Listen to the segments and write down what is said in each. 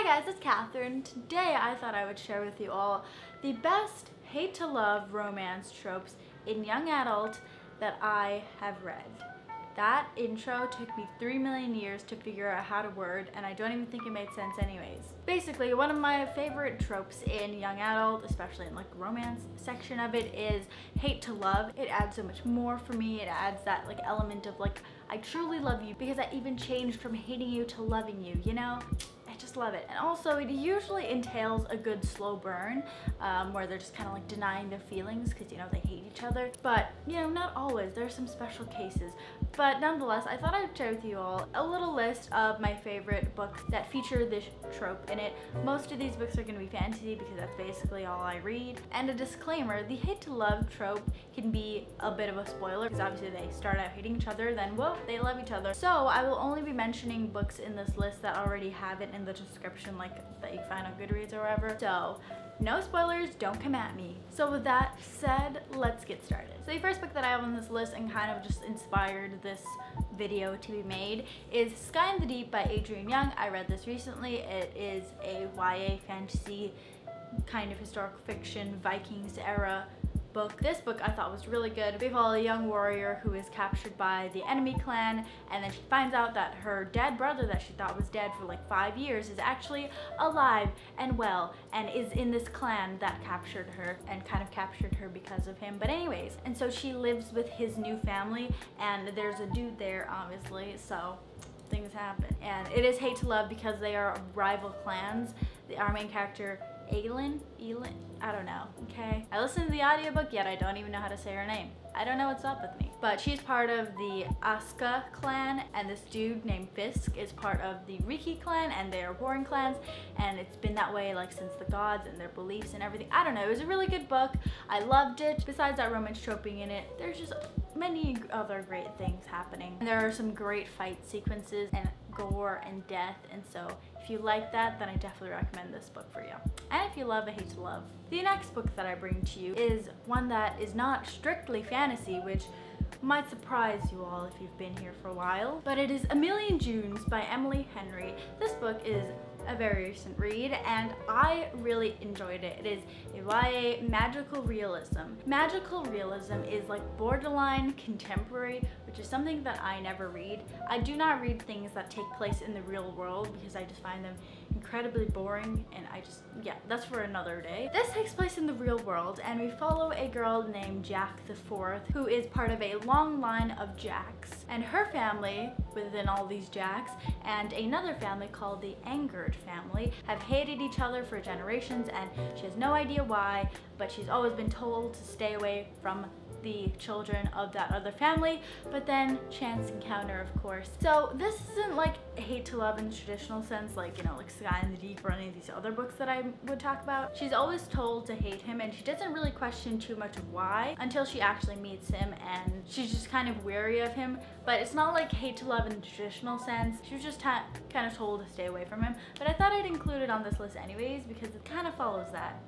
Hi guys, it's Catherine. Today I thought I would share with you all the best hate to love romance tropes in young adult that I have read. That intro took me 3 million years to figure out how to word, and I don't even think it made sense anyways. Basically, one of my favorite tropes in young adult, especially in like the romance section of it, is hate to love. It adds so much more for me. It adds that like element of like, I truly love you because I even changed from hating you to loving you, you know? I just love it. And also it usually entails a good slow burn where they're just kind of like denying their feelings because, you know, they hate each other. But, you know, not always. There are some special cases. But nonetheless, I thought I'd share with you all a little list of my favorite books that feature this trope in it. Most of these books are going to be fantasy because that's basically all I read. And a disclaimer, the hate to love trope can be a bit of a spoiler because obviously they start out hating each other, then whoa, they love each other. So I will only be mentioning books in this list that already have it in the description, like that you find on Goodreads or wherever. So no spoilers, don't come at me. So with that said, let's get started. So the first book that I have on this list and kind of just inspired this video to be made is Sky in the Deep by Adrienne Young. I read this recently. It is a YA fantasy kind of historical fiction Vikings era book. This book I thought was really good. We follow a young warrior who is captured by the enemy clan, and then she finds out that her dead brother that she thought was dead for like 5 years is actually alive and well and is in this clan that captured her and kind of captured her because of him. But anyways, and so she lives with his new family, and there's a dude there obviously, so things happen. And it is hate to love because they are rival clans. Our main character Elin, I don't know, okay? I listened to the audiobook, yet I don't even know how to say her name. I don't know what's up with me. But she's part of the Aska clan, and this dude named Fisk is part of the Riki clan, and they are warring clans, and it's been that way like since the gods and their beliefs and everything. I don't know, it was a really good book. I loved it. Besides that romance troping in it, there's just many other great things happening. And there are some great fight sequences and gore and death, and so if you like that, then I definitely recommend this book for you. And if you love a hate to love. The next book that I bring to you is one that is not strictly fantasy, which might surprise you all if you've been here for a while, but it is A Million Junes by Emily Henry. This book is a very recent read and I really enjoyed it. It is a YA magical realism. Magical realism is like borderline contemporary, which is something that I never read. I do not read things that take place in the real world because I just find them incredibly boring, and yeah, that's for another day. This takes place in the real world, and we follow a girl named Jack the Fourth, who is part of a long line of Jacks, and her family within all these Jacks and another family called the Angered family have hated each other for generations, and she has no idea why, but she's always been told to stay away from the children of that other family. But then chance encounter, of course. So this isn't like hate to love in the traditional sense, like, you know, like Sky in the Deep or any of these other books that I would talk about. She's always told to hate him, and she doesn't really question too much of why until she actually meets him, and she's just kind of wary of him. But it's not like hate to love in the traditional sense. She was just kind of told to stay away from him. But I thought I'd include it on this list anyways because it kind of follows that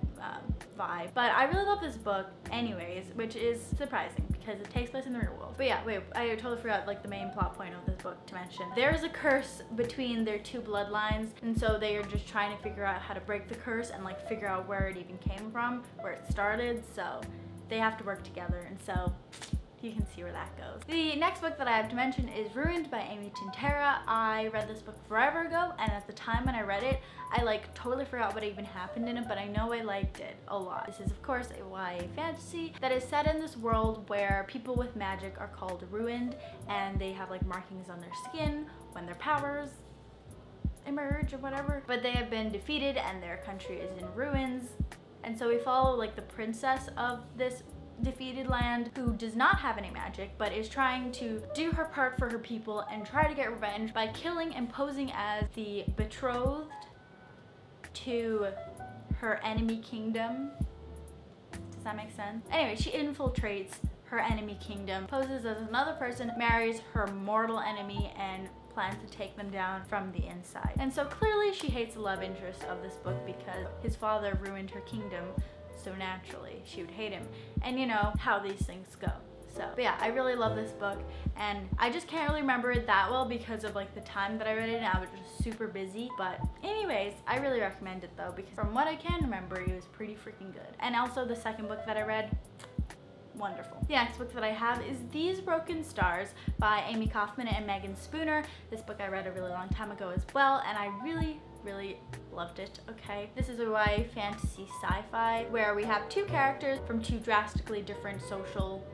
vibe. But I really love this book anyways, which is surprising because it takes place in the real world. But yeah, wait, I totally forgot like the main plot point of this book to mention. There is a curse between their two bloodlines, and so they are just trying to figure out how to break the curse and like figure out where it even came from, where it started. So they have to work together, and so you can see where that goes. The next book that I have to mention is Ruined by Amy Tintera. I read this book forever ago, and at the time when I read it, I like totally forgot what even happened in it, but I know I liked it a lot. This is of course a YA fantasy that is set in this world where people with magic are called ruined, and they have like markings on their skin when their powers emerge or whatever, but they have been defeated and their country is in ruins. And so we follow like the princess of this defeated land who does not have any magic but is trying to do her part for her people and try to get revenge by killing and posing as the betrothed to her enemy kingdom. Does that make sense? Anyway, she infiltrates her enemy kingdom, poses as another person, marries her mortal enemy, and plans to take them down from the inside. And so clearly she hates the love interest of this book because his father ruined her kingdom, so naturally she would hate him. And you know how these things go. So, but yeah, I really love this book, and I just can't really remember it that well because of like the time that I read it, and I was just super busy. But anyways, I really recommend it though, because from what I can remember, it was pretty freaking good. And also the second book that I read, wonderful. The next book that I have is These Broken Stars by Amy Kaufman and Megan Spooner. This book I read a really long time ago as well, and I really loved it. Okay, this is a YA fantasy sci-fi where we have two characters from two drastically different social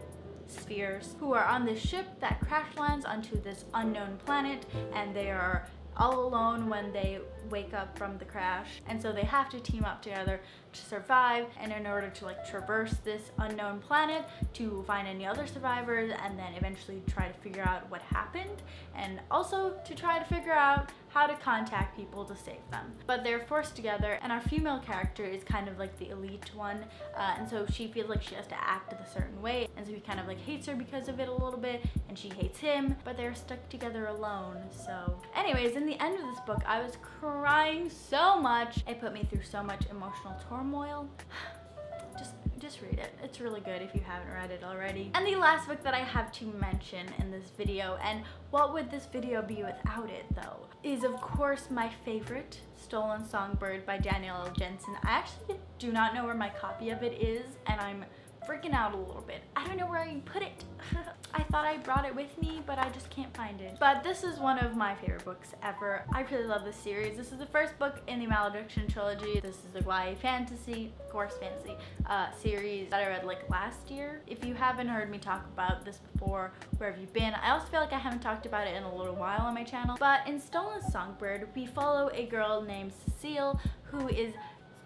spheres who are on this ship that crash lands onto this unknown planet, and they are all alone when they wake up from the crash, and so they have to team up together to survive, and in order to like traverse this unknown planet to find any other survivors, and then eventually try to figure out what happened, and also to try to figure out how to contact people to save them. But they're forced together, and our female character is kind of like the elite one, and so she feels like she has to act a certain way, and so he kind of like hates her because of it a little bit, and she hates him, but they're stuck together alone. So anyways, in the end of this book, I was crying so much. It put me through so much emotional turmoil. Just read it. It's really good if you haven't read it already. And the last book that I have to mention in this video, and what would this video be without it though, is of course my favorite, Stolen Songbird by Danielle L. Jensen. I actually do not know where my copy of it is, and I'm freaking out a little bit. I don't know where I put it. I thought I brought it with me, but I just can't find it. But this is one of my favorite books ever. I really love this series. This is the first book in the Malediction trilogy. This is a YA fantasy, of course fantasy, series that I read like last year. If you haven't heard me talk about this before, where have you been? I also feel like I haven't talked about it in a little while on my channel. But in Stolen Songbird, we follow a girl named Cecile who is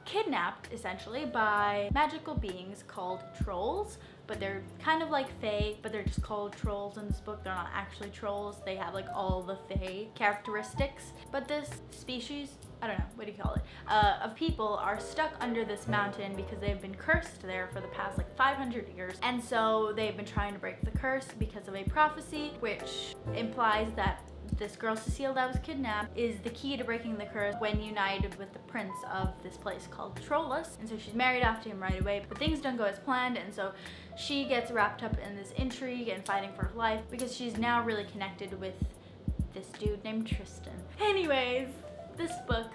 kidnapped essentially by magical beings called trolls, but they're kind of like fae, but they're just called trolls in this book. They're not actually trolls. They have like all the fae characteristics, but this species, I don't know, what do you call it, of people are stuck under this mountain because they've been cursed there for the past like 500 years. And so they've been trying to break the curse because of a prophecy, which implies that this girl Cecile that was kidnapped is the key to breaking the curse when united with the prince of this place called Trollus. And so she's married off to him right away, but things don't go as planned, and so she gets wrapped up in this intrigue and fighting for her life because she's now really connected with this dude named Tristan. Anyways, this book,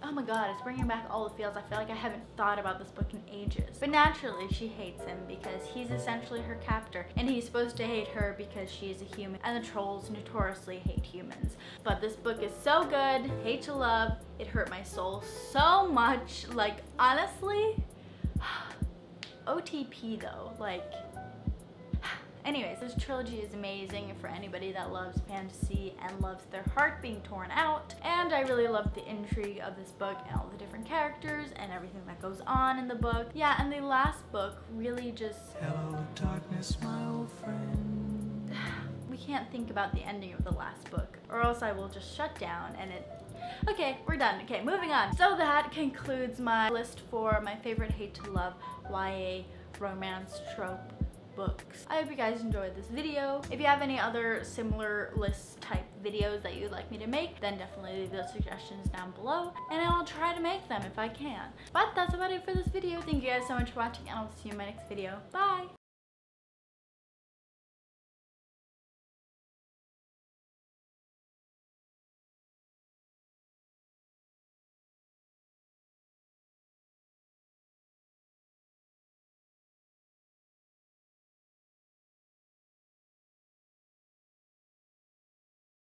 oh my god, it's bringing back all the feels. I feel like I haven't thought about this book in ages. But naturally, she hates him because he's essentially her captor, and he's supposed to hate her because she is a human, and the trolls notoriously hate humans. But this book is so good, hate to love. It hurt my soul so much. Like, honestly, OTP though, like, anyways, this trilogy is amazing for anybody that loves fantasy and loves their heart being torn out. And I really loved the intrigue of this book and all the different characters and everything that goes on in the book. Yeah, and the last book really just... Hello, darkness, my old friend. We can't think about the ending of the last book, or else I will just shut down and it... Okay, we're done. Okay, moving on. So that concludes my list for my favorite hate to love YA romance trope books. I hope you guys enjoyed this video. If you have any other similar list type videos that you'd like me to make, then definitely leave those suggestions down below, and I'll try to make them if I can. But that's about it for this video. Thank you guys so much for watching, and I'll see you in my next video. Bye!